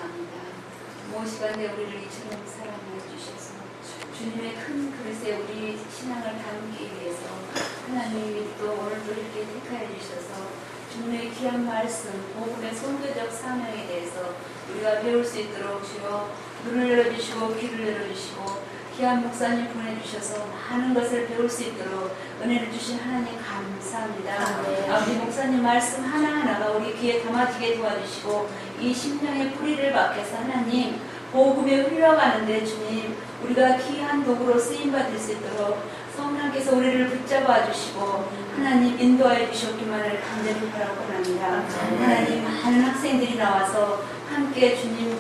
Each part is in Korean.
감사합니다. 무엇이간에 우리를 이처럼 사랑해 주셔서 주님의 큰 그릇에 우리 신앙을 담기 위해서 하나님이 또 오늘도 이렇게 택하여 주셔서 주님의 귀한 말씀, 복음의 선교적 사명에 대해서 우리가 배울 수 있도록 주여 눈을 열어주시고 귀를 열어주시고 귀한 목사님 보내주셔서 많은 것을 배울 수 있도록 은혜를 주신 하나님 감사합니다. 아버지 목사님 말씀 하나하나가 우리 귀에 담아지게 도와주시고 이 심령의 뿌리를 박혀서 하나님 복음에 흘러가는데 주님 우리가 귀한 도구로 쓰임받을 수 있도록 성령께서 우리를 붙잡아 주시고 하나님 인도하여 주셨기만을 간절히 바라고 합니다. 하나님 많은 학생들이 나와서 함께 주님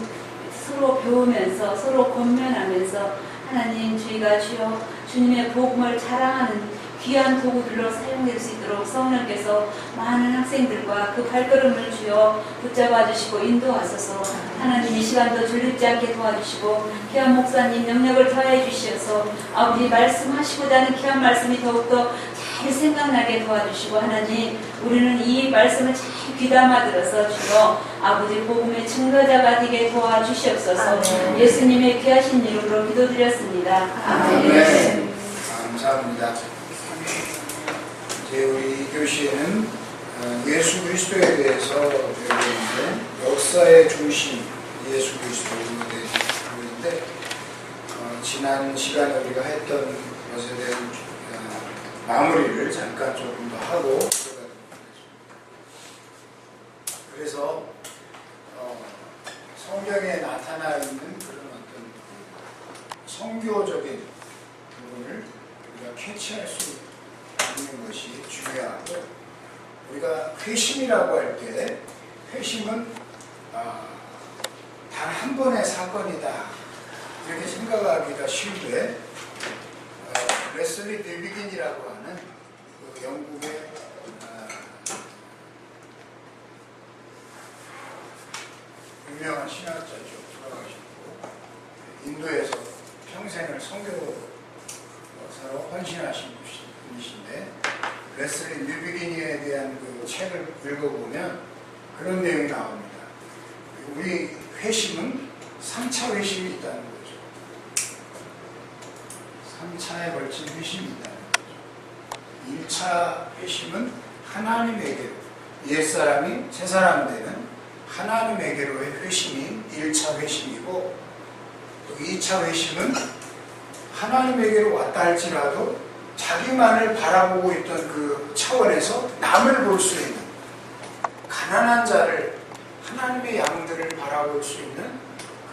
서로 배우면서 서로 권면하면서 하나님 저희가 주여 주님의 복음을 자랑하는 귀한 도구들로 사용될 수 있도록 성령께서 많은 학생들과 그 발걸음을 주여 붙잡아 주시고 인도하소서. 하나님 이 시간도 졸립지 않게 도와주시고 귀한 목사님 영역을 더해 주시어서 아버지 말씀하시고자 하는 귀한 말씀이 더욱더 잘 생각나게 도와주시고 하나님 우리는 이 말씀을 잘 귀담아 들어서 주여 아버지 복음의 증거자가 되게 도와주시옵소서. 예수님의 귀하신 이름으로 기도드렸습니다. 아멘. 감사합니다. 이제 우리 교시에는 예수 그리스도에 대해서 배우는데 역사의 중심 예수 그리스도인데 지난 시간에 우리가 했던 것에 대한 마무리를 잠깐 조금 더 하고 그래서 성경에 나타나 있는 그런 어떤 성교적인 부분을 우리가 캐치할 수 있는 것이 중요하고 우리가 회심이라고 할 때 회심은 단 한 번의 사건이다 이렇게 생각하기가 쉬운데 레슬리 딜비긴이라고 하는 그 영국의 유명한 신학자죠. 돌아가셨고 인도에서 평생을 선교사로 헌신하신 분이신데 레슬리 딜비긴에 대한 그 책을 읽어보면 그런 내용이 나옵니다. 우리 회심은 3차 회심이 있다는 거죠. 3차에 걸친 회심이 있다는 거죠. 1차 회심은 하나님에게로 옛사람이 새사람 되는 하나님에게로의 회심이 1차 회심이고 또 2차 회심은 하나님에게로 왔다 할지라도 자기만을 바라보고 있던 그 차원에서 남을 볼 수 있는 가난한 자를 하나님의 양들을 바라볼 수 있는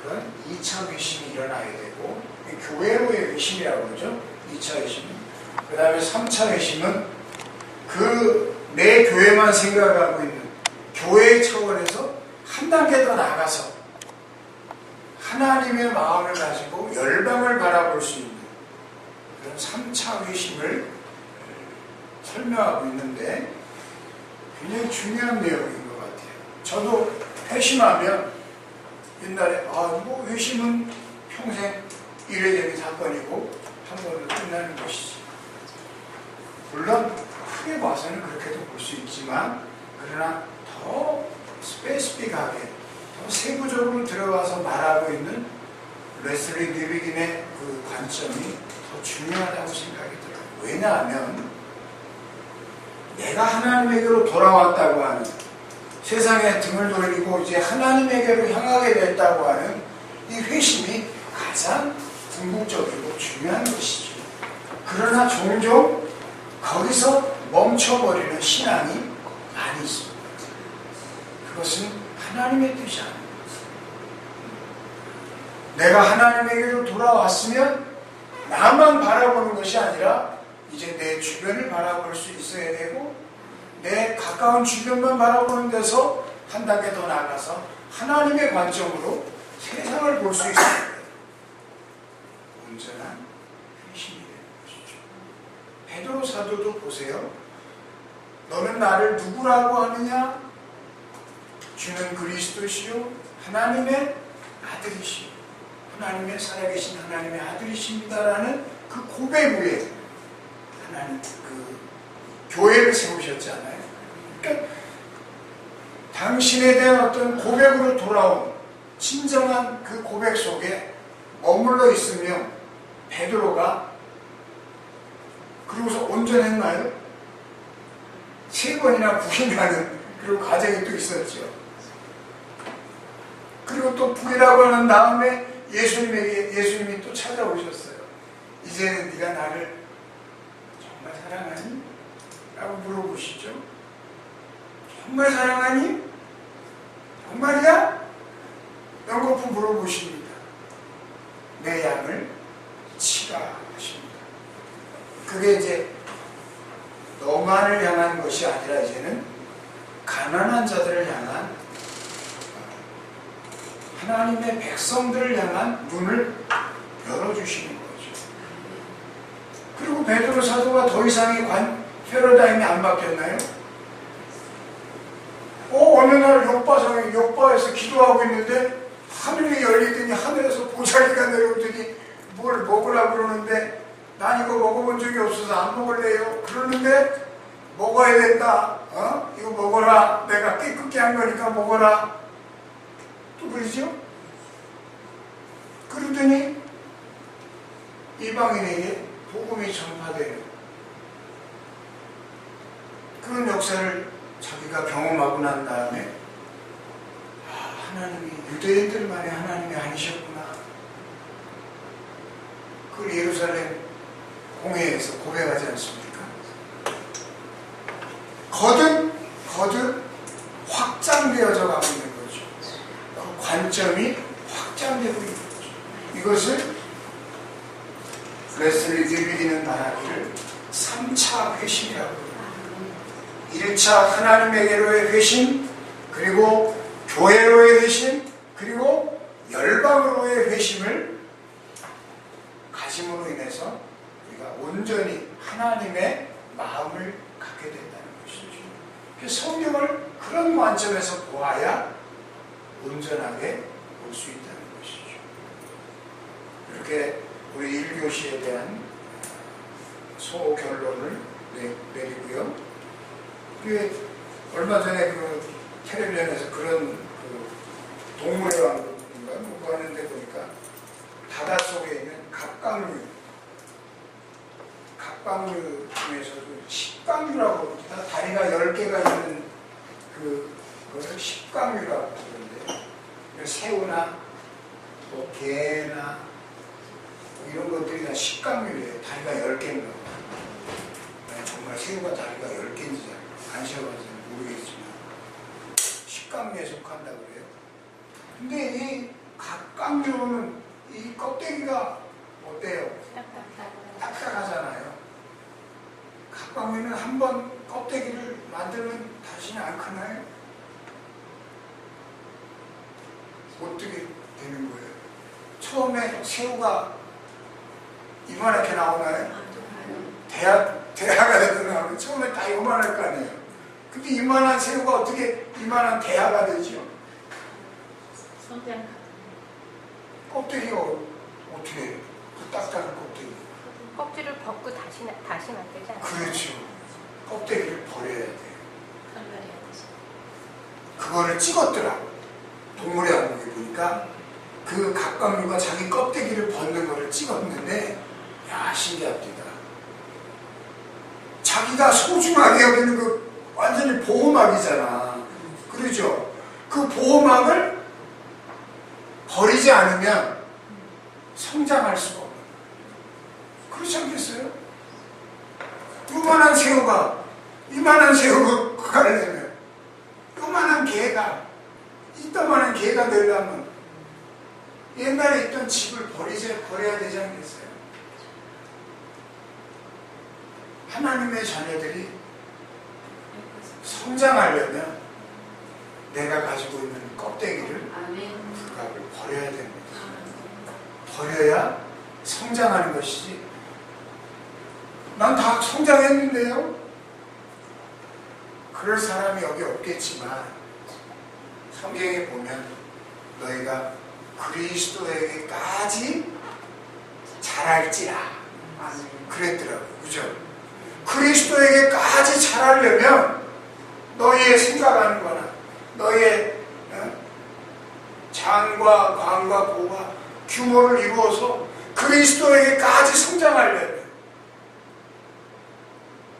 그런 2차 회심이 일어나야 되고 교회로의 회심이라고 그러죠. 2차 회심은. 그 다음에 3차 회심은 그 내 교회만 생각하고 있는 교회의 차원에서 한 단계 더 나가서 하나님의 마음을 가지고 열방을 바라볼 수 있는 그런 3차 회심을 설명하고 있는데 굉장히 중요한 내용인 것 같아요. 저도 회심하면 옛날에 뭐 회심은 평생 이례적인 사건이고 한 번으로 끝나는 것이지. 물론 크게 봐서는 그렇게도 볼 수 있지만 그러나 더 스페시픽하게 더 세부적으로 들어가서 말하고 있는 레슬리 딜비긴의 그 관점이 더 중요하다고 생각이 들어요. 왜냐하면 내가 하나님에게로 돌아왔다고 하는 세상에 등을 돌리고 이제 하나님에게로 향하게 됐다고 하는 이 회심이 가장 궁극적이고 중요한 것이죠. 그러나 종종 거기서 멈춰버리는 신앙이 많이 있습니다. 그것은 하나님의 뜻이 아닙니다. 내가 하나님에게로 돌아왔으면 나만 바라보는 것이 아니라 이제 내 주변을 바라볼 수 있어야 되고 내 가까운 주변만 바라보는 데서 한 단계 더 나가서 하나님의 관점으로 세상을 볼 수 있어야 돼요. 온전한 회심이 되는 것이죠. 베드로 사도도 보세요. 너는 나를 누구라고 하느냐? 주는 그리스도시요 하나님의 아들이시요 하나님의 살아계신 하나님의 아들이십니다라는 그 고백 위에 하나님 그 교회를 세우셨잖아요. 그러니까 당신에 대한 어떤 고백으로 돌아온 진정한 그 고백 속에 머물러 있으며 베드로가 그러고서 온전했나요? 3번이나 부인하는 그런 과정이 또 있었죠. 그리고 또 부인하고 난 다음에 예수님이 또 찾아오셨어요. 이제는 네가 나를 정말 사랑하니? 라고 물어보시죠. 정말 사랑하니? 정말이야? 연거푸 물어보십니다. 내 양을 치라 하십니다. 그게 이제 너만을 향한 것이 아니라 이제는 가난한 자들을 향한, 하나님의 백성들을 향한 눈을 열어주시는 거죠. 그리고 베드로 사도가 더 이상의 패러다임이 안 바뀌었나요? 어느 날 요바에서 기도하고 있는데 하늘이 열리더니 하늘에서 보자기가 내려오더니 뭘 먹으라고 그러는데 난 이거 먹어본 적이 없어서 안 먹을래요. 그러는데 먹어야 된다. 이거 먹어라. 내가 깨끗게 한 거니까 먹어라. 또 그러죠? 그러더니 이방인에게 복음이 전파되는 그런 역사를 자기가 경험하고 난 다음에 하나님이 유대인들만의 하나님이 아니셨구나. 그걸 예루살렘 공회에서 고백하지 않습니까? 거듭 확장되어져 가고 있는 거죠. 그 관점이 확장되고 있는 거죠. 이것을 레슬리 딜비디는 말하기를 3차 회심이라고 합니다. 1차 하나님에게로의 회심, 그리고 교회로의 회심, 그리고 열방으로의 회심을 가짐으로 인해서 우리가 온전히 하나님의 마음을 갖게 된다는 것이죠. 그래서 성경을 그런 관점에서 보아야 온전하게 볼 수 있다는 것이죠. 이렇게 우리 1교시에 대한 소결론을 내리고요. 얼마 전에 그 텔레비전에서 그런 그 동물의 왕국인가 뭐 하는데 보니까 바닷속에 있는 갑각류 중에서도 식각류라고 합니다. 다리가 10개가 있는 그거를 식각류라고 부르는데, 새우나 뭐 개나 뭐 이런 것들이 다 식각류예요. 다리가 10개인가. 정말 새우가 다리가 10개인지 안 쉬어가지고 모르겠지만 식각류에 속한다고 그래요. 근데 이 갑각류는 이 껍데기가 어때요? 딱딱하잖아요. 갑각류는 한번 껍데기를 만들면 다시는 안 크나요? 어떻게 되는 거예요? 처음에 새우가 이만하게 나오나요? 대하가 돼서 나오면 처음에 다 이만할 거 아니에요. 근데 이만한 새우가 어떻게 이만한 대하가 되죠? 껍데기가 어떻게 해요? 그 딱딱한 껍데기. 껍질을 벗고 다시 만들지 않아요? 그렇죠. 껍데기를 버려야 돼요. 그거를 찍었더라고. 동물의 왕국에 보니까 그 갑각류가 자기 껍데기를 벗는 거를 찍었는데, 야, 신기합니다. 자기가 소중하게 여기는 그 완전히 보호막이잖아. 그렇죠? 그 보호막을 버리지 않으면 성장할 수가 없는 거예요. 그렇지 않겠어요? 이만한 새우가 가려면, 요만한 개가, 이따만한 개가 되려면 옛날에 있던 집을 버려야 되지 않겠어요? 하나님의 자녀들이 성장하려면 내가 가지고 있는 껍데기를, 부각을 버려야 됩니다. 버려야 성장하는 것이지. 난 다 성장했는데요? 그럴 사람이 여기 없겠지만 성경에 보면 너희가 그리스도에게까지 자랄지라 그랬더라고요. 그죠? 그리스도에게까지 자라려면 너희의 생각하는 거나 너희의 장과 광과 고가 규모를 이루어서 그리스도에게까지 성장하려면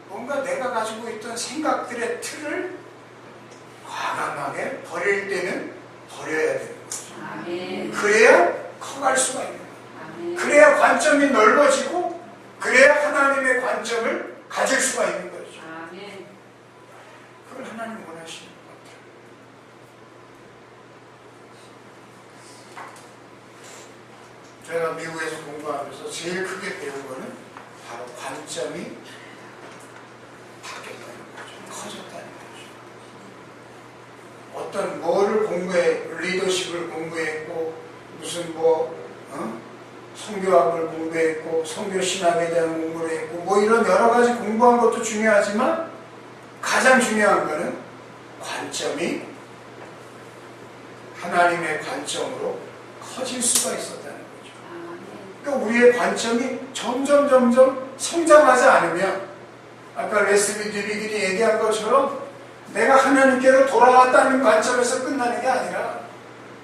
뭔가 내가 가지고 있던 생각들의 틀을 과감하게 버릴 때는 버려야 되는 거죠. 아멘. 그래야 커갈 수가 있는 거예요. 아멘. 그래야 관점이 넓어지고 그래야 하나님의 관점을 가질 수가 있는 거죠. 아멘. 그걸 하나님 원하시는 것 같아요. 제가 미국에서 공부하면서 제일 크게 배운 거는 바로 관점이 바뀌었다는 거죠. 커졌다는 거죠. 어떤 뭐를 리더십을 공부했고 무슨 성교학을 공부했고 성교신학에 대한 공부를 했고 뭐 이런 여러 가지 공부한 것도 중요하지만 가장 중요한 거는 관점이 하나님의 관점으로 커질 수가 있었다는 거죠. 그러니까 우리의 관점이 점점 성장하지 않으면 아까 레슬리 듀비긴이 얘기한 것처럼 내가 하나님께로 돌아왔다는 관점에서 끝나는 게 아니라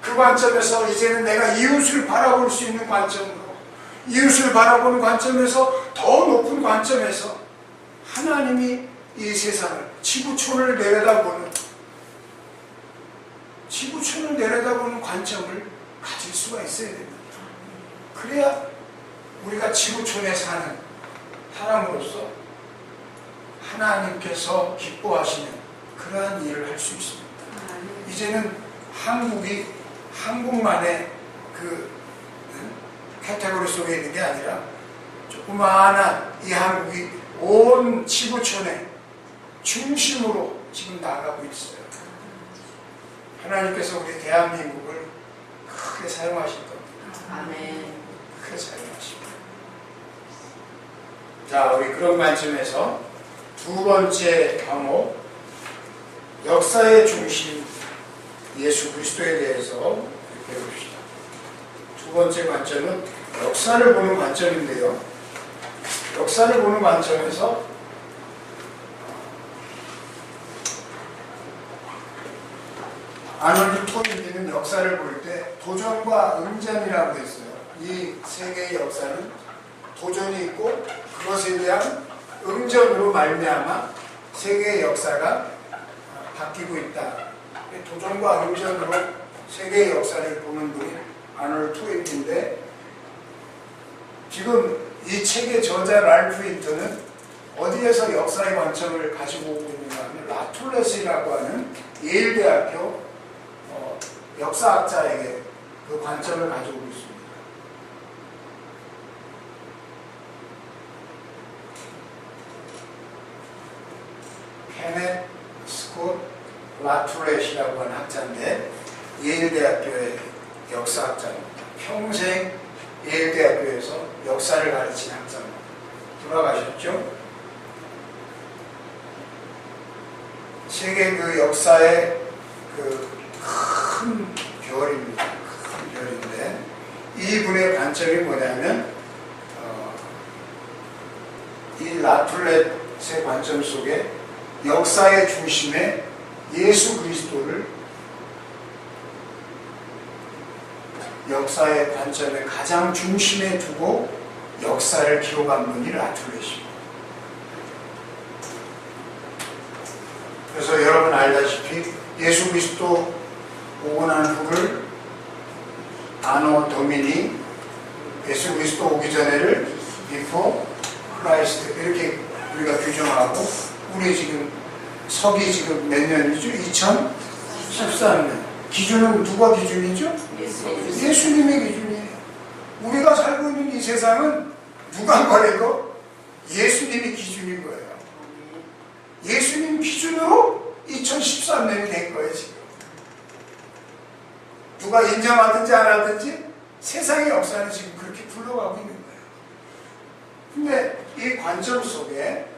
그 관점에서 이제는 내가 이웃을 바라볼 수 있는 관점으로 이웃을 바라보는 관점에서 더 높은 관점에서 하나님이 이 세상을 지구촌을 내려다보는 관점을 가질 수가 있어야 됩니다. 그래야 우리가 지구촌에 사는 사람으로서 하나님께서 기뻐하시는 그러한 일을 할 수 있습니다. 이제는 한국만의 그 카테고리 속에 있는 게 아니라 조그마한 이 한국이 온 지구촌의 중심으로 지금 나아가고 있어요. 하나님께서 우리 대한민국을 크게 사용하실 겁니다. 아멘. 크게 사용하십니다. 자, 우리 그런 관점에서 두 번째 과목, 역사의 중심 예수 그리스도에 대해서 배워봅시다. 두 번째 관점은 역사를 보는 관점인데요. 역사를 보는 관점에서 아놀드 토인비는 역사를 볼 때 도전과 응전이라고 했어요. 이 세계의 역사는 도전이 있고 그것에 대한 응전으로 말미암아 세계의 역사가 바뀌고 있다. 도전과 응전으로 세계의 역사를 보는 분이 아놀드 토인비인데 지금 이 책의 저자 랄프 윈터는 어디에서 역사의 관점을 가지고 오고 있는가 하면 라툴렛이라고 하는 예일대학교 역사학자에게 그 관점을 가져오고 있습니다. 케넷 스콧 라툴렛이라고 하는 학자인데 예일대학교의 역사학자입니다. 평생 예일대학교에서 역사를 가르친 학자입니다. 돌아가셨죠? 세계 그 역사의 그 큰 별입니다. 큰 별인데 이분의 관점이 뭐냐면 이 라툴렛의 관점 속에 역사의 중심에 예수 그리스도를 역사의 관점의 가장 중심에 두고 역사를 기록한 분이 라툴렛입니다. 그래서 여러분 알다시피 예수 그리스도 오고 난 후를 아노 도미니 예수 그리스도 오기 전에를 비포 크라이스트 이렇게 우리가 규정하고 우리 지금 석이 지금 몇 년이죠? 2013년. 기준은 누가 기준이죠? 예수님의 기준이에요. 우리가 살고 있는 이 세상은 누가 말해도 예수님이 기준인 거예요. 예수님 기준으로 2013년이 된 거예요, 지금. 누가 인정하든지 안 하든지 세상의 역사는 지금 그렇게 불러가고 있는 거예요. 근데 이 관점 속에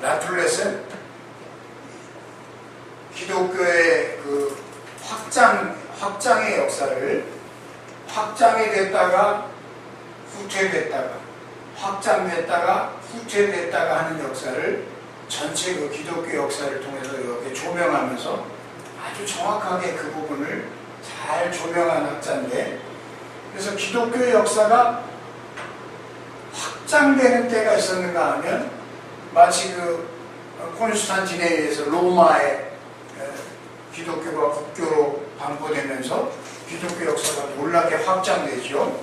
라툴렛은 기독교의 그 확장 확장의 역사를 확장이 됐다가 후퇴됐다가 확장됐다가 후퇴됐다가 하는 역사를 전체 그 기독교 역사를 통해서 이렇게 조명하면서 아주 정확하게 그 부분을 잘 조명한 학자인데, 그래서 기독교의 역사가 확장되는 때가 있었는가 하면 마치 그 콘스탄틴에 의해서 로마의 기독교가 국교로 반포되면서 기독교 역사가 놀랍게 확장되죠.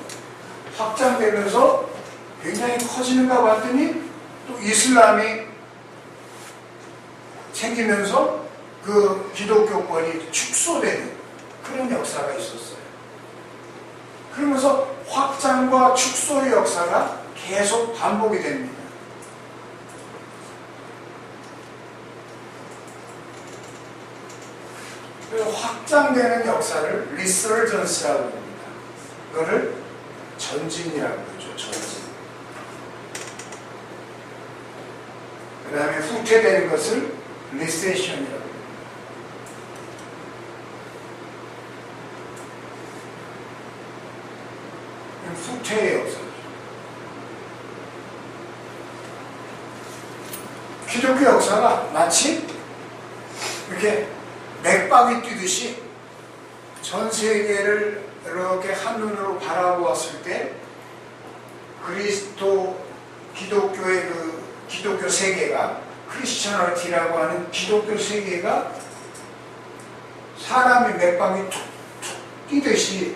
확장되면서 굉장히 커지는가 봤더니 또 이슬람이 생기면서 그 기독교권이 축소되는 그런 역사가 있었어요. 그러면서 확장과 축소의 역사가 계속 반복이 됩니다. 그래서 확장되는 역사를 리서전스라고 합니다. 그거를 전진이라고 그러죠. 전진. 그 다음에 후퇴되는 것을 리세션이라고 합니다. 후퇴의 역사죠. 기독교 역사가 마치 이렇게 맥박이 뛰듯이 전 세계를 이렇게 한눈으로 바라보았을 때 기독교의 그 기독교 세계가 크리스천리티라고 하는 기독교 세계가 사람의 맥박이 툭툭 뛰듯이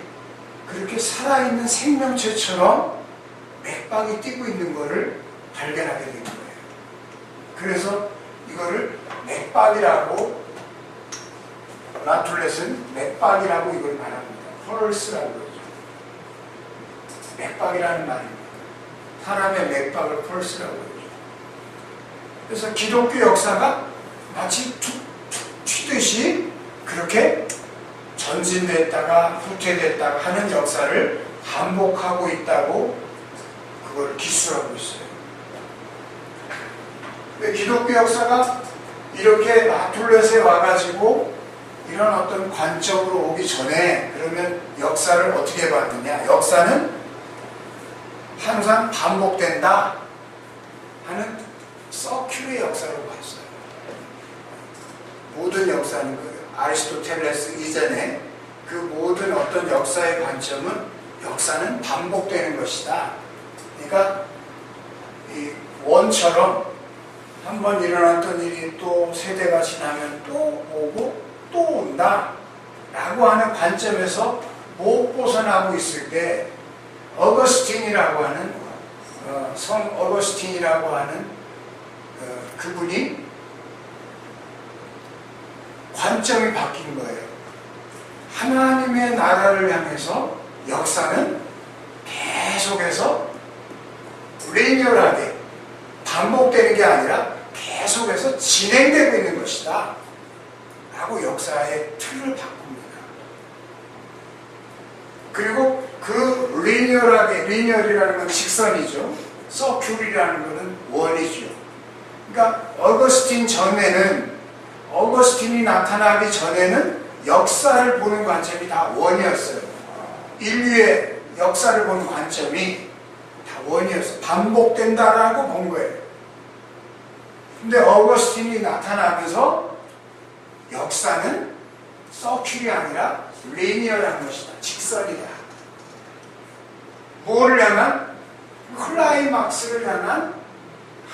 그렇게 살아있는 생명체처럼 맥박이 뛰고 있는 것을 발견하게 되는 거예요. 그래서 이거를 맥박이라고, 라툴렛은 맥박이라고 이걸 말합니다. 펄스라고 그러죠. 맥박이라는 말입니다. 사람의 맥박을 펄스라고 그러죠. 그래서 기독교 역사가 마치 툭툭 튀듯이 그렇게 전진됐다가 후퇴됐다가 하는 역사를 반복하고 있다고 그걸 기술하고 있어요. 기독교 역사가 이렇게 라툴렛에 와가지고 이런 어떤 관점으로 오기 전에 그러면 역사를 어떻게 봤느냐? 역사는 항상 반복된다 하는 서큘의 역사로 봤어요. 모든 역사는 아리스토텔레스 이전에 그 모든 어떤 역사의 관점은 역사는 반복되는 것이다. 그러니까 이 원처럼 한번 일어났던 일이 또 세대가 지나면 또 오고 또 온다 라고 하는 관점에서 못 벗어나고 있을 때 어거스틴이라고 하는 성 어거스틴이라고 하는 그분이 관점이 바뀐 거예요. 하나님의 나라를 향해서 역사는 계속해서 리니얼하게 반복되는 게 아니라 계속해서 진행되고 있는 것이다 라고 역사의 틀을 바꿉니다. 그리고 그 리니얼이라는 건 직선이죠. 서큘이라는 것은 원이죠. 그러니까 어거스틴이 나타나기 전에는 역사를 보는 관점이 다 원이었어요. 인류의 역사를 보는 관점이 다 원이었어요. 반복된다라고 본 거예요. 근데 어거스틴이 나타나면서 역사는 서큘이 아니라 리니얼한 것이다. 직선이다. 뭐를 향한? 클라이막스를 향한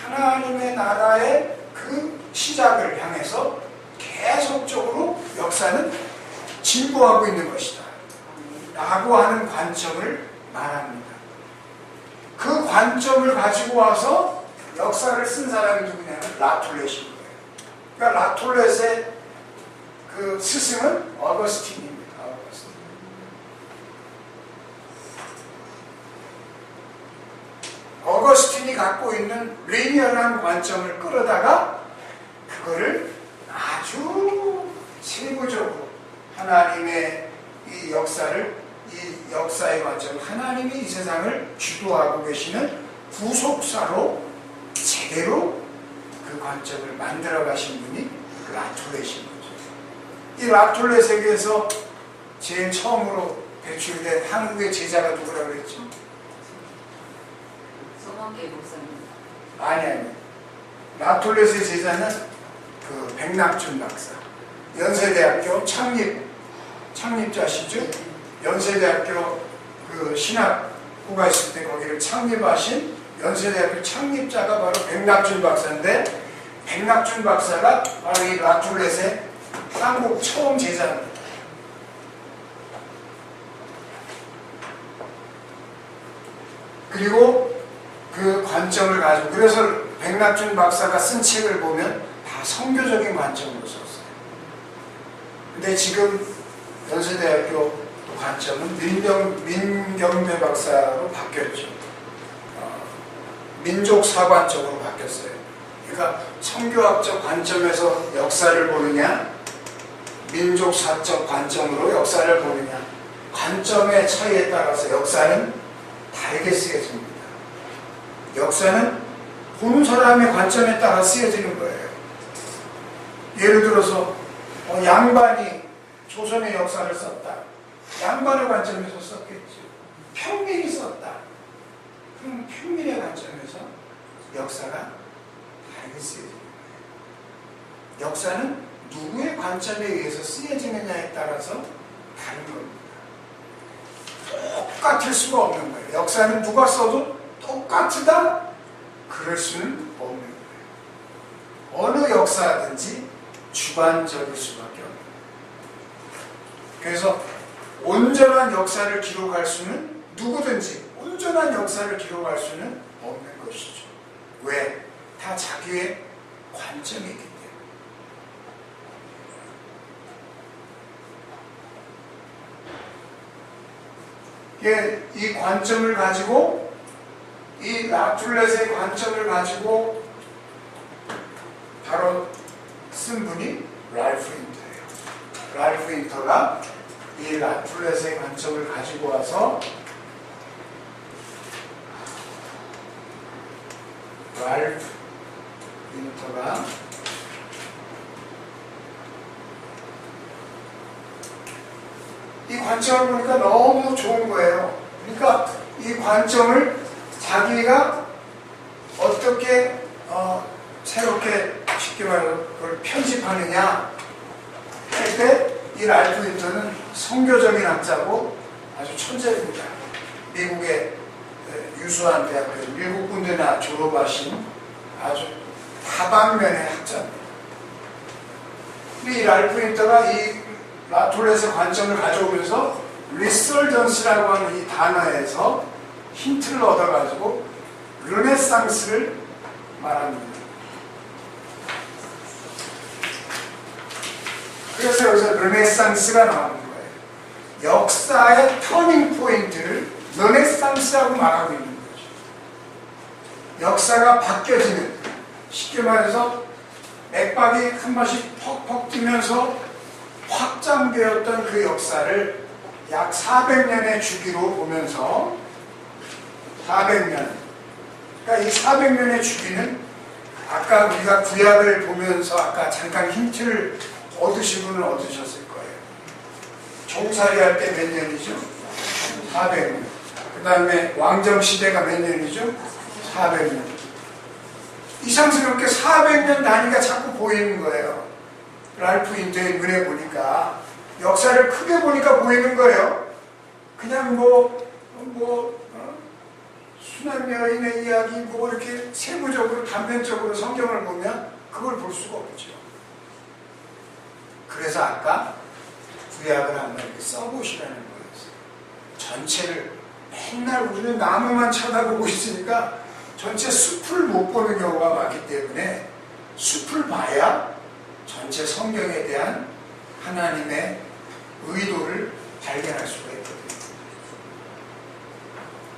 하나님의 나라의 그 시작을 향해서 계속적으로 역사는 진보하고 있는 것이다 라고 하는 관점을 말합니다. 그 관점을 가지고 와서 역사를 쓴 사람이 누구냐면 라툴렛인 거예요. 그러니까 라툴렛의 그 스승은 어거스틴입니다. 어거스틴이 갖고 있는 리니얼한 관점을 끌어다가 그거를 아주 세부적으로 하나님의 이 역사의 관점, 하나님이 이 세상을 주도하고 계시는 구속사로 제대로 그 관점을 만들어 가신 분이 라툴렛인 거죠. 이 라툴렛에게서 제일 처음으로 배출된 한국의 제자가 누구라고 그랬죠? 성황계 목사님. 아니. 라툴렛의 제자는 그 백낙준 박사. 연세대학교 창립자시죠? 연세대학교 그 신학부가 있을 때 거기를 창립하신 연세대학교 창립자가 바로 백낙준 박사인데, 백낙준 박사가 바로 이 라툴렛의 한국 처음 제자입니다. 그리고 그 관점을 가지고, 그래서 백낙준 박사가 쓴 책을 보면 다 선교적인 관점으로 썼어요. 근데 지금 연세대학교 관점은 민경배 박사로 바뀌었죠. 민족사관적으로 바뀌었어요. 그러니까 선교학적 관점에서 역사를 보느냐, 민족사적 관점으로 역사를 보느냐, 관점의 차이에 따라서 역사는 다르게 쓰여집니다. 역사는 보는 사람의 관점에 따라 쓰여지는 거예요. 예를 들어서 양반이 조선의 역사를 썼다. 양반의 관점에서 썼겠죠. 평민이 썼다. 그럼 평민의 관점에서 역사가 다르게 쓰여집니다. 역사는 누구의 관점에 의해서 쓰여지느냐에 따라서 다른 겁니다. 똑같을 수가 없는 거예요. 역사는 누가 써도 똑같다? 그럴 수는 없는 거예요. 어느 역사든지 주관적일 수밖에 없는 거예요. 그래서 온전한 역사를 기록할 수는, 누구든지 온전한 역사를 기록할 수는 없는 것이죠. 왜? 다 자기의 관점이 있기 때문에. 이 관점을 가지고, 이 라툴렛의 관점을 가지고 바로 쓴 분이 랄프 윈터예요. 랄프 윈터가 이 라툴렛의 관점을 가지고 와서 랄프 윈터가 이 관점을 보니까 너무 좋은 거예요. 그러니까 이 관점을 자기가 어떻게 새롭게 쉽게 말해서 그걸 편집하느냐 할 때 이 랄프 윈터는 선교적인 학자고 아주 천재입니다. 미국의 유수한 대학교 미국 군대나 졸업하신 아주 다방면의 학자입니다. 이 랄프 윈터가 이 라툴렛의 관점을 가져오면서 리설전스라고 하는 이 단어에서 힌트를 얻어가지고 르네상스를 말합니다. 그래서 여기서 르네상스가 나오는 거예요. 역사의 터닝 포인트를 르네상스라고 말하고 있는 거죠. 역사가 바뀌어지는, 쉽게 말해서 맥박이 한 번씩 퍽퍽 뛰면서 확장되었던 그 역사를 약 400년의 주기로 보면서 400년, 그러니까 이 400년의 주기는 아까 우리가 구약을 보면서 아까 잠깐 힌트를 얻으신 분은 얻으셨을 거예요. 종살이 할 때 몇 년이죠? 400년. 그 다음에 왕정시대가 몇 년이죠? 400년. 이상스럽게 400년 단위가 자꾸 보이는 거예요. 랄프 윈터의 눈에 보니까, 역사를 크게 보니까 보이는 거예요. 그냥 순환 여인의 이야기 이렇게 세부적으로 단편적으로 성경을 보면 그걸 볼 수가 없죠. 그래서 아까 구약을 한번 이렇게 써보시라는 거였어요. 전체를 맨날 우리는 나무만 쳐다보고 있으니까 전체 숲을 못 보는 경우가 많기 때문에 숲을 봐야 전체 성경에 대한 하나님의 의도를 발견할 수가 있거든요.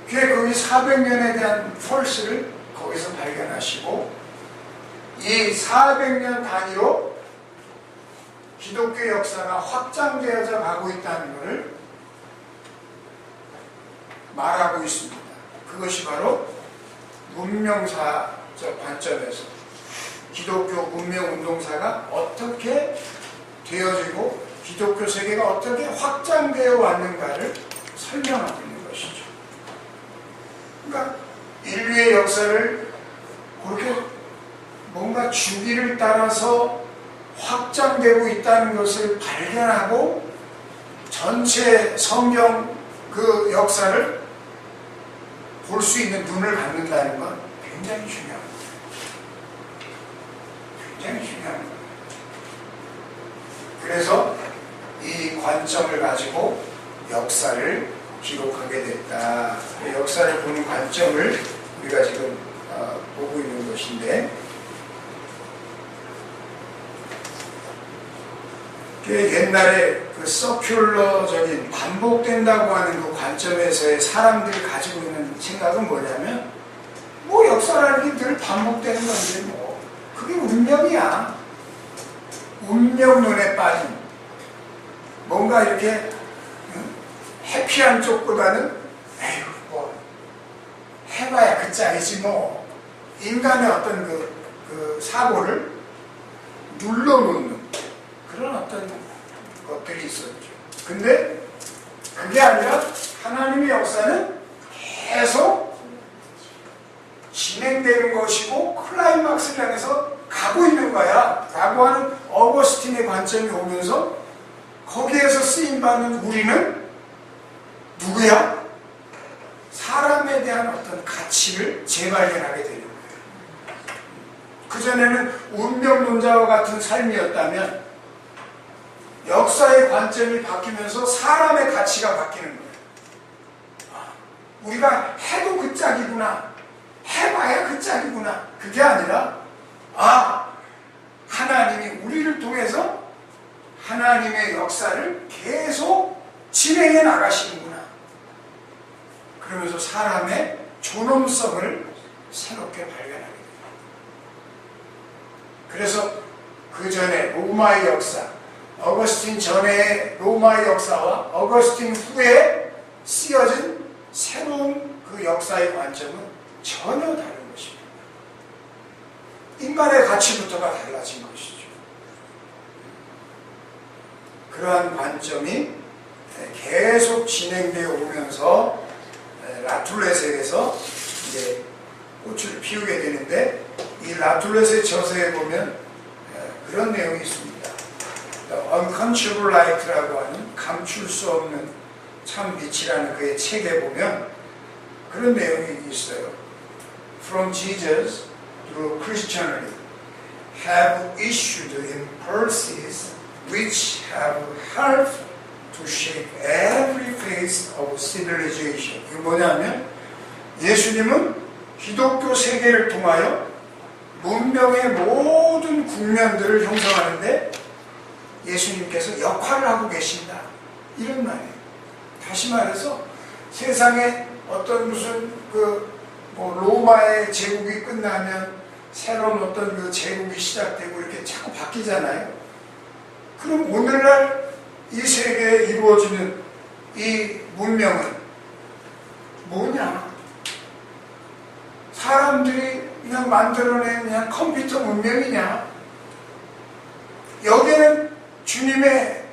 그게 거기 400년에 대한 펄스를 거기서 발견하시고, 이 400년 단위로 기독교 역사가 확장되어져 가고 있다는 것을 말하고 있습니다. 그것이 바로 문명사적 관점에서 기독교 문명운동사가 어떻게 되어지고 기독교 세계가 어떻게 확장되어 왔는가를 설명하고 있는 것이죠. 그러니까 인류의 역사를 그렇게 뭔가 주기를 따라서 확장되고 있다는 것을 발견하고 전체 성경 그 역사를 볼 수 있는 눈을 갖는다는 건 굉장히 중요합니다. 굉장히 중요합니다. 그래서 이 관점을 가지고 역사를 기록하게 됐다. 역사를 보는 관점을 우리가 지금 보고 있는 것인데, 옛날에 그 서큘러적인 반복된다고 하는 그 관점에서의 사람들이 가지고 있는 생각은 뭐냐면, 뭐 역사라는 게 늘 반복되는 건데 뭐 그게 운명이야. 운명론에 빠진 뭔가 이렇게 해피한 쪽보다는 에휴 뭐 해봐야 그 짝이지 뭐, 인간의 어떤 그 사고를 눌러놓는 그런 어떤 것들이 있었죠. 근데 그게 아니라 하나님의 역사는 계속 진행되는 것이고 클라이막스를 향해서 가고 있는 거야 라고 하는 어거스틴의 관점이 오면서, 거기에서 쓰임받는 우리는 누구야? 사람에 대한 어떤 가치를 재발견하게 되는 거예요. 그전에는 운명론자와 같은 삶이었다면 역사의 관점이 바뀌면서 사람의 가치가 바뀌는 거예요. 우리가 해도 그 짝이구나, 해봐야 그 짝이구나, 그게 아니라 하나님이 우리를 통해서 하나님의 역사를 계속 진행해 나가시는구나. 그러면서 사람의 존엄성을 새롭게 발견하게 됩니다. 그래서 그 전에 로마의 역사, 어거스틴 전의 로마의 역사와 어거스틴 후에 쓰여진 새로운 그 역사의 관점은 전혀 다른 것입니다. 인간의 가치부터가 달라진 것이죠. 그러한 관점이 계속 진행되어 오면서 라툴렛에게서 이제 꽃을 피우게 되는데, 이 라툴렛의 저서에 보면 그런 내용이 있습니다. Unquenchable Light라고 하는 감출 수 없는 참 빛이라는 그의 책에 보면 그런 내용이 있어요. From Jesus through Christianity have issued impulses which have helped to shape every phase of civilization. 이게 뭐냐면, 예수님은 기독교 세계를 통하여 문명의 모든 국면들을 형성하는데 예수님께서 역할을 하고 계신다, 이런 말이에요. 다시 말해서 세상에 어떤 무슨 뭐 로마의 제국이 끝나면 새로운 어떤 그 제국이 시작되고 이렇게 자꾸 바뀌잖아요. 그럼 오늘날 이 세계에 이루어지는 이 문명은 뭐냐? 사람들이 그냥 만들어낸 그냥 컴퓨터 문명이냐? 여기에는 주님의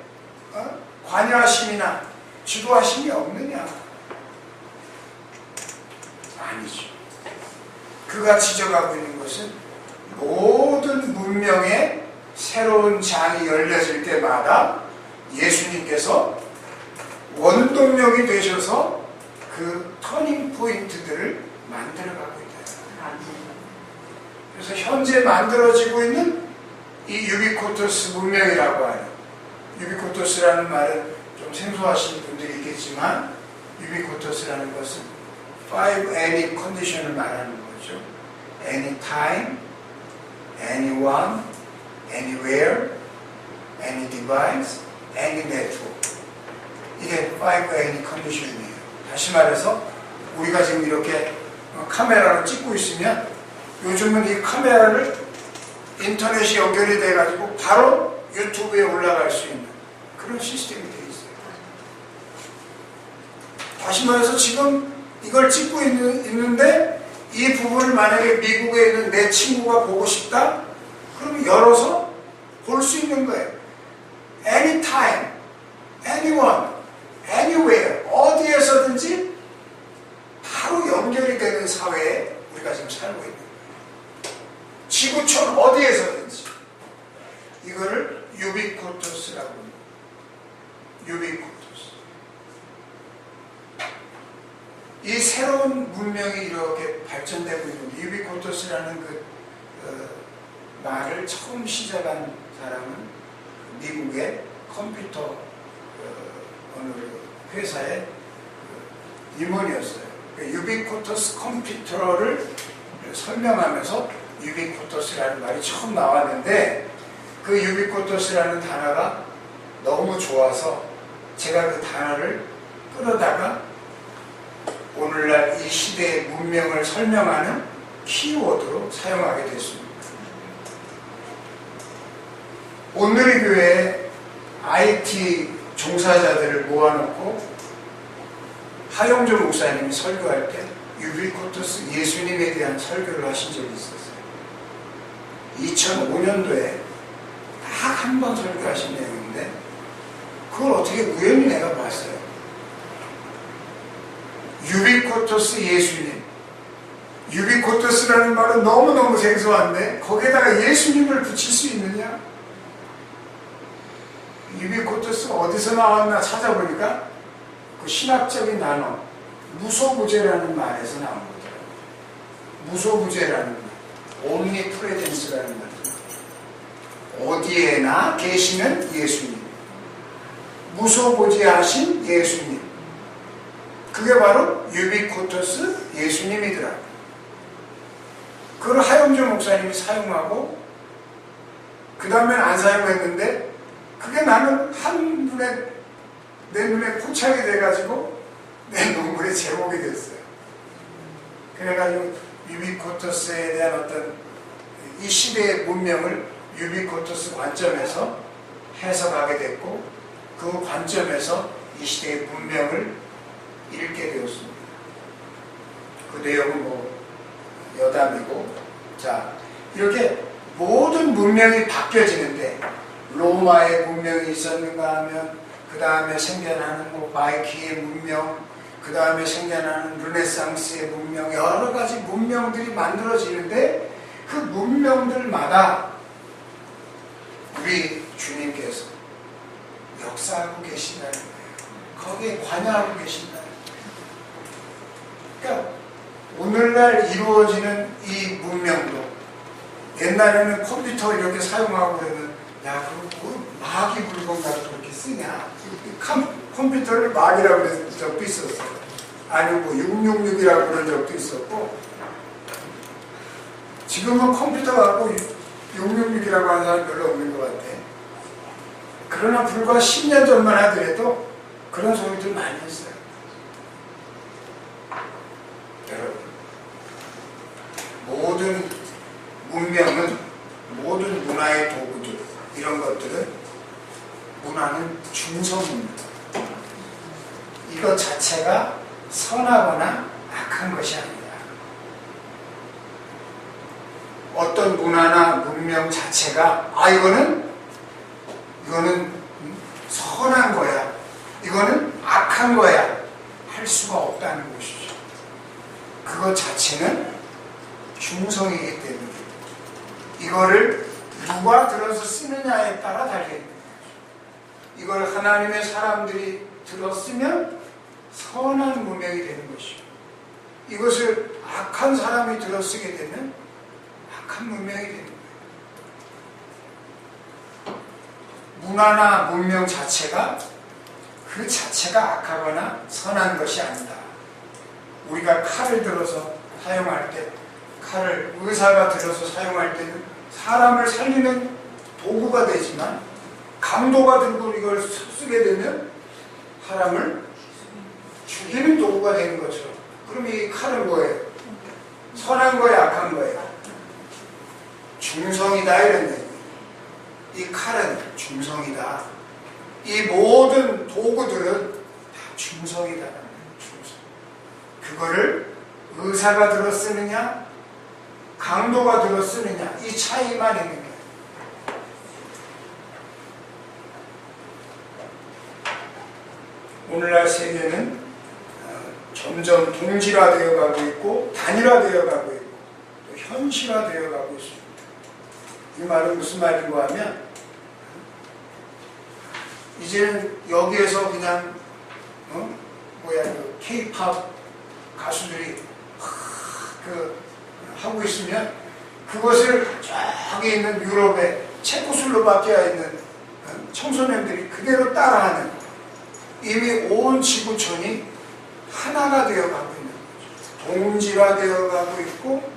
관여하심이나 지도하심이 없느냐? 아니죠. 그가 지적하고 있는 것은 모든 문명의 새로운 장이 열려질 때마다 예수님께서 원동력이 되셔서 그 터닝 포인트들을 만들어가고 있다. 그래서 현재 만들어지고 있는 이 유비코토스 문명이라고 하는, 유비코토스라는 말은 좀 생소하신 분들이 있겠지만, 유비코토스라는 것은 five any condition을 말하는 거죠. anytime, anyone, anywhere, any device, any network. 이게 five any condition이에요. 다시 말해서 우리가 지금 이렇게 카메라로 찍고 있으면 요즘은 이 카메라를 인터넷이 연결이 돼가지고 바로 유튜브에 올라갈 수 있는 그런 시스템이 되어 있어요. 다시 말해서 지금 이걸 찍고 있는데 이 부분을 만약에 미국에 있는 내 친구가 보고 싶다? 그럼 열어서 볼 수 있는 거예요. anytime, anyone, anywhere, 어디에서든지 바로 연결이 되는 사회에 우리가 지금 살고 있는 거예요. 지구촌 어디에서든지. 이거를 유비쿼터스라고 합니다. 유비쿼터스. 이 새로운 문명이 이렇게 발전되고 있는 유비쿼터스라는 그 말을 처음 시작한 사람은 미국의 컴퓨터 어느 회사의 임원이었어요. 유비쿼터스 컴퓨터를 설명하면서 유비쿼터스라는 말이 처음 나왔는데 그 유비쿼터스라는 단어가 너무 좋아서 제가 그 단어를 끌어다가 오늘날 이 시대의 문명을 설명하는 키워드로 사용하게 됐습니다. 오늘의 교회에 IT 종사자들을 모아놓고 하용조 목사님이 설교할 때 유비쿼터스 예수님에 대한 설교를 하신 적이 있었어요. 2005년도에 딱 한 번 설교하신 내용인데 그걸 어떻게 우연히 내가 봤어요. 유비쿼터스 예수님. 유비쿼터스라는 말은 너무너무 생소한데 거기에다가 예수님을 붙일 수 있느냐? 유비쿼터스가 어디서 나왔나 찾아보니까 그 신학적인 단어 무소부재라는 말에서 나온 거더라고요. 무소부재라는 말, omnipresence라는 말. 어디에나 계시는 예수님, 무소부재하신 예수님. 그게 바로 유비쿼터스 예수님이더라. 그걸 하용조 목사님이 사용하고 그 다음엔 안 사용했는데 그게 나는 내 눈에 포착이 돼가지고 내 논문의 제목이 됐어요. 그래가지고 유비쿼터스에 대한 어떤 이 시대의 문명을 유비쿼터스 관점에서 해석하게 됐고 그 관점에서 이 시대의 문명을 읽게 되었습니다. 그 내용은 뭐 여담이고, 자 이렇게 모든 문명이 바뀌어지는데 로마의 문명이 있었는가 하면 그 다음에 생겨나는 뭐 바이키의 문명, 그 다음에 생겨나는 르네상스의 문명, 여러 가지 문명들이 만들어지는데 그 문명들마다 우리 주님께서 역사하고 계신다는 거예요. 거기에 관여하고 계신다는 거예요. 그러니까 오늘날 이루어지는 이 문명도 옛날에는 컴퓨터 이렇게 사용하고 그러면 야 그거 마귀 물건 가지고 그렇게 쓰냐, 컴퓨터를 마귀라고 그런 적도 있었어요. 아니면 뭐 666이라고 그런 적도 있었고, 지금은 컴퓨터 갖고 666이라고 하는 사람 별로 없는 것 같아. 그러나 불과 10년 전만 하더라도 그런 소리들 많이 했어요. 여러분, 모든 문명은, 모든 문화의 도구들, 이런 것들은 문화는 중성입니다. 이것 자체가 선하거나 악한 것이 아니다. 어떤 문화나 문명 자체가 이거는 선한 거야, 이거는 악한 거야 할 수가 없다는 것이죠. 그것 자체는 중성이기 때문에 이거를 누가 들어서 쓰느냐에 따라 달려있는 거죠. 이걸 하나님의 사람들이 들었으면 선한 문명이 되는 것이고, 이것을 악한 사람이 들어쓰게 되면 악한 문명이 되는 거예요. 문화나 문명 자체가 그 자체가 악하거나 선한 것이 아니다. 우리가 칼을 들어서 사용할 때, 칼을 의사가 들어서 사용할 때는 사람을 살리는 도구가 되지만 강도가 들고 이걸 쓰게 되면 사람을 죽이는 도구가 되는 것처럼, 그럼 이 칼은 뭐예요? 선한 거예요, 악한 거예요? 중성이다, 이런 얘기. 이 칼은 중성이다. 이 모든 도구들은 다 중성이다. 중성. 그거를 의사가 들어 쓰느냐, 강도가 들어 쓰느냐, 이 차이만 있는 거예요. 오늘날 세계는 점점 동질화되어 가고 있고 단일화되어 가고 있고 또 현실화되어 가고 있습니다. 이 말은 무슨 말인가 하면 이제는 여기에서 그냥 그 K-팝 가수들이 하고 있으면 그것을 저기 있는 유럽의 체코슬로바키아에 있는 청소년들이 그대로 따라하는, 이미 온 지구촌이 하나가 되어 가고 있는 거죠. 동질화되어 가고 있고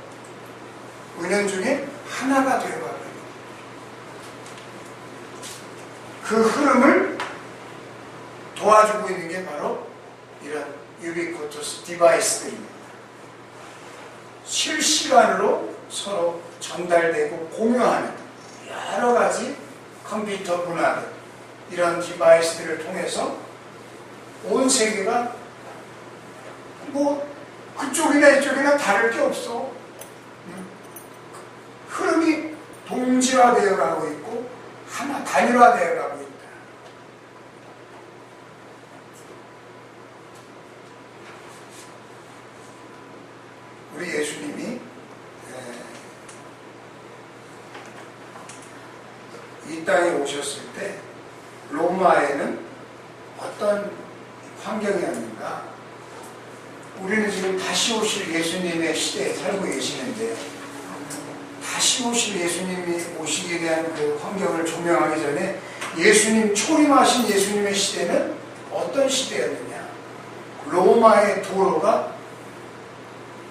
은연중에 하나가 되어 가고 있는 거죠. 그 흐름을 도와주고 있는 게 바로 이런 유비쿼터스 디바이스들입니다. 실시간으로 서로 전달되고 공유하는 여러 가지 컴퓨터 문화들, 이런 디바이스들을 통해서 온 세계가 뭐 그쪽이나 이쪽이나 다를 게 없어. 흐름이 동질화되어 가고 있고 하나 단일화되어 가고 있다. 우리 예수님이 이 땅에 오셨을 때 로마에는 어떤 환경이었는가? 우리는 지금 다시 오실 예수님의 시대에 살고 계시는데요. 다시 오실 예수님이 오시게 대한 그 환경을 조명하기 전에 예수님 초림하신 예수님의 시대는 어떤 시대였느냐? 로마의 도로가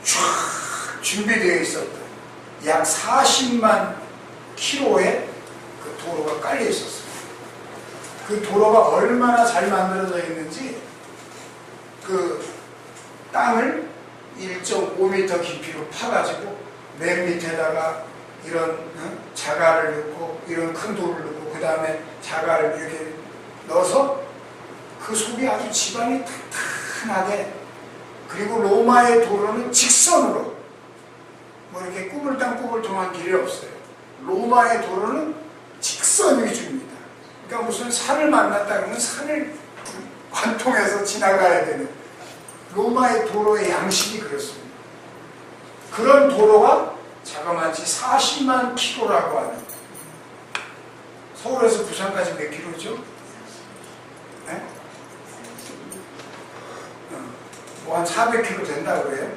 쫙 준비되어 있었던 약 40만 킬로의 그 도로가 깔려 있었어요. 그 도로가 얼마나 잘 만들어져 있는지 그 땅을 1.5m 깊이로 파가지고 맨 밑에다가 이런 자갈을 넣고 이런 큰 돌을 넣고 그 다음에 자갈을 이렇게 넣어서 그 속이 아주 지방이 탄탄하게, 그리고 로마의 도로는 직선으로 뭐 이렇게 꾸불탕꾸불탕한 길이 없어요. 로마의 도로는 직선 위주입니다. 그러니까 무슨 산을 만났다 그러면 산을 관통해서 지나가야 되는 로마의 도로의 양식이 그렇습니다. 그런 도로가 자그마치 40만 킬로라고 하는, 서울에서 부산까지 몇 킬로죠? 네? 뭐 한 400킬로 된다고 그래요?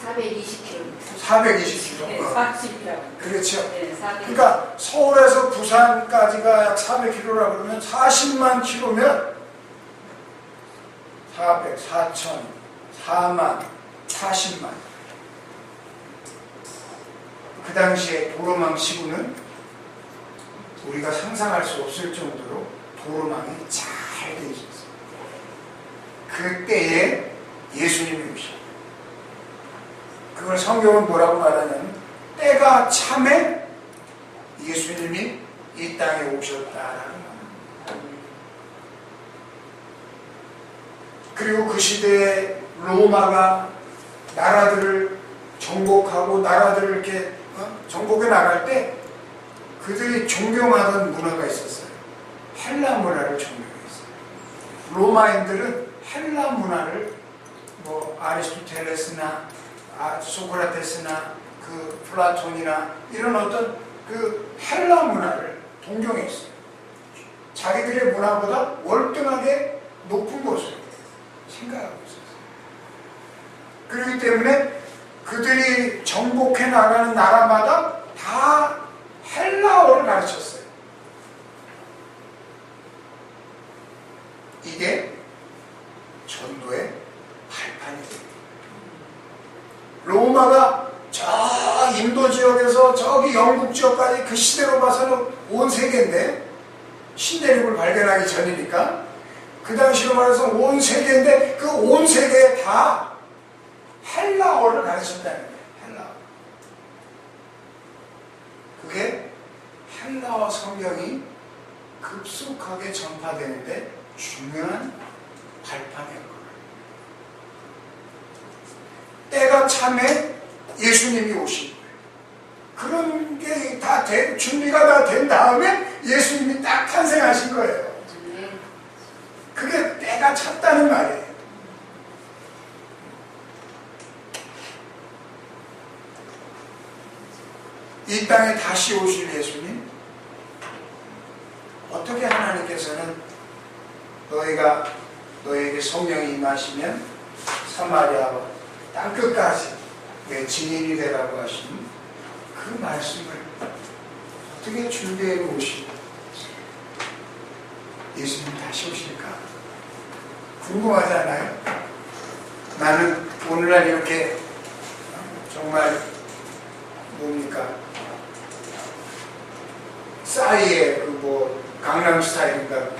420km. 420킬로. 네, 40이라고. 그렇죠. 네, 400. 그러니까 서울에서 부산까지가 약 400킬로라고 그러면 40만 킬로면 400, 4천, 4만, 40만. 그 당시에 도로망 시구는 우리가 상상할 수 없을 정도로 도로망이 잘 되어 있었어요. 그때에 예수님이 오셨어요. 그걸 성경은 뭐라고 말하냐면 때가 참에 예수님이 이 땅에 오셨다라는 말입니다. 그리고 그 시대에 로마가 나라들을 정복하고 나라들을 이렇게 정복해 나갈 때 그들이 존경하던 문화가 있었어요. 헬라 문화를 존경했어요. 로마인들은 헬라 문화를 뭐 아리스토텔레스나 소크라테스나 그 플라톤이나 이런 어떤 그 헬라 문화를 동경했어요. 자기들의 문화보다 월등하게 높은 것으로 생각하고 있었어요. 그렇기 때문에 그들이 정복해 나가는 나라마다 다 헬라어를 가르쳤어요. 이게 전도의 발판이 됩니다. 로마가 저 인도 지역에서 저기 영국 지역까지 그 시대로 봐서는 온 세계인데, 신대륙을 발견하기 전이니까 그 당시로 말해서 온 세계인데 그 온 세계에 다 헬라어를 가르쳤다는 거예요. 헬라어. 그게 헬라어 성경이 급속하게 전파되는데 중요한 발판이에요. 때가 참에 예수님이 오신 거예요. 그런 게 다 준비가 다 된 다음에 예수님이 딱 탄생하신 거예요. 그게 찼다는 말이에요. 이 땅에 다시 오실 예수님, 어떻게 하나님께서는 너에게 성령이 임하시면 사마리아와 땅끝까지 내 증인이 되라고 하신 그 말씀을 어떻게 준비해 놓으시고 예수님 다시 오실까? 궁금하지 않아요? 나는 오늘날 이렇게 정말 뭡니까? 싸이의 강남스타일인가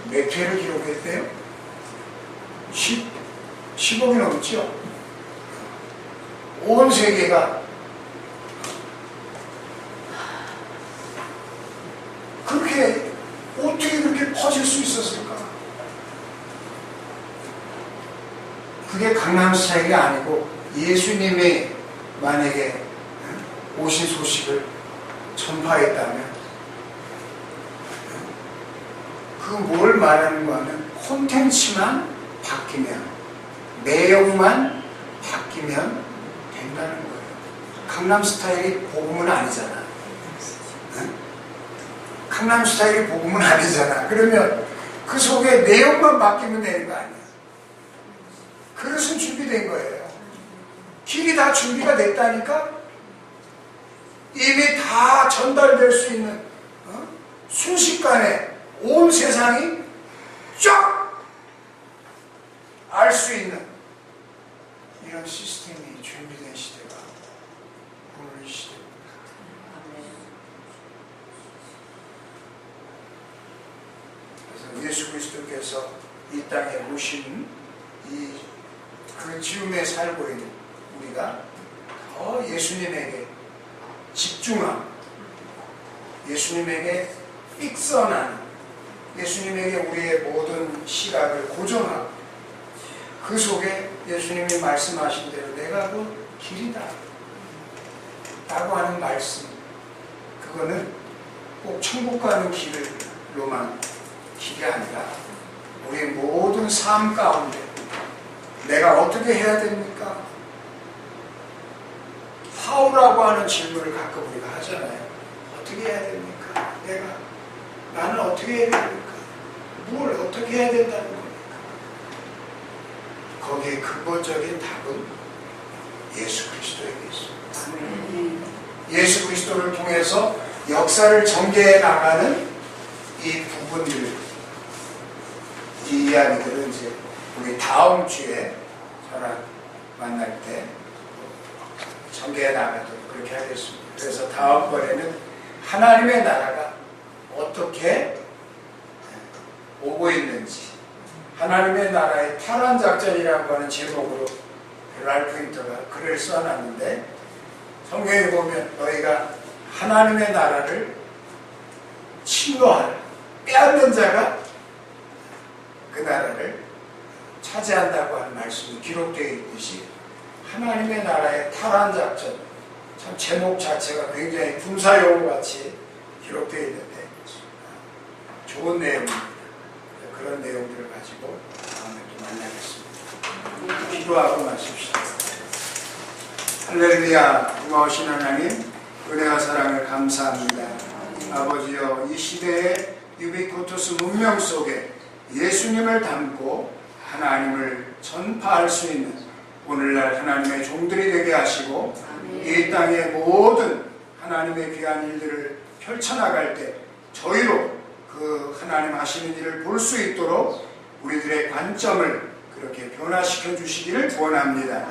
몇 회를 기록했대요? 10억이 넘죠? 온 세계가 어떻게 그렇게 퍼질 수 있었을까? 그게 강남스타일이 아니고 예수님이 만약에 오신 소식을 전파했다면 그 뭘 말하는 거 하면 콘텐츠만 바뀌면, 내용만 바뀌면 된다는 거예요. 강남스타일이 복음은 아니잖아. 응? 강남스타일이 복음은 아니잖아. 그러면 그 속에 내용만 바뀌면 되는 거 아니야. 그릇은 준비된 거예요. 길이 다 준비가 됐다니까. 이미 다 전달될 수 있는 순식간에 온 세상이 쫙 알 수 있는 이런 시스템이 준비된 시대가 오늘 이 시대입니다. 그래서 예수 그리스도께서 이 땅에 오신 그 즈음에 살고 있는 우리가 더 예수님에게 집중하고 예수님에게 픽선하는, 예수님에게 우리의 모든 시각을 고정하고 그 속에 예수님이 말씀하신 대로 내가 그 길이다 라고 하는 말씀, 그거는 꼭 천국 가는 길로만 길이 아니라 우리의 모든 삶 가운데 내가 어떻게 해야 됩니까? How라고 하는 질문을 가끔 우리가 하잖아요. 어떻게 해야 됩니까? 나는 어떻게 해야 됩니까? 뭘 어떻게 해야 된다는 겁니까? 거기에 근본적인 답은 예수 그리스도에게 있습니다. 예수 그리스도를 통해서 역사를 전개해 나가는 이 부분들, 이 이야기들은 이제 우리 다음 주에 저랑 만날 때 전개해 나가도록 그렇게 하겠습니다. 그래서 다음번에는 하나님의 나라가 어떻게 오고 있는지, 하나님의 나라의 탈환 작전이라고 하는 제목으로 랄프 힌터가 글을 써놨는데, 성경에 보면 너희가 하나님의 나라를 침노할, 빼앗는 자가 그 나라를 차지한다고 하는 말씀이 기록되어 있듯이 하나님의 나라의 탈환 작전, 참 제목 자체가 굉장히 군사용어같이 기록되어 있는데 좋은 내용입니다. 그런 내용들을 가지고 다음에 또 만나겠습니다. 기도하고 마십시오. 할렐루야. 고마우신 하나님, 은혜와 사랑을 감사합니다. 아버지여, 이 시대의 유비쿠투스 문명 속에 예수님을 담고 하나님을 전파할 수 있는 오늘날 하나님의 종들이 되게 하시고, 이 땅의 모든 하나님의 귀한 일들을 펼쳐나갈 때 저희로 그 하나님 하시는 일을 볼 수 있도록 우리들의 관점을 그렇게 변화시켜 주시기를 원합니다.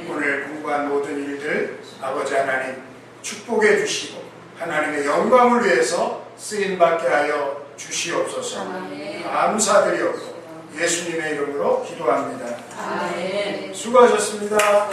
오늘 공부한 모든 일들 아버지 하나님 축복해 주시고 하나님의 영광을 위해서 쓰임받게 하여 주시옵소서. 감사드리옵고 예수님의 이름으로 기도합니다. 수고하셨습니다.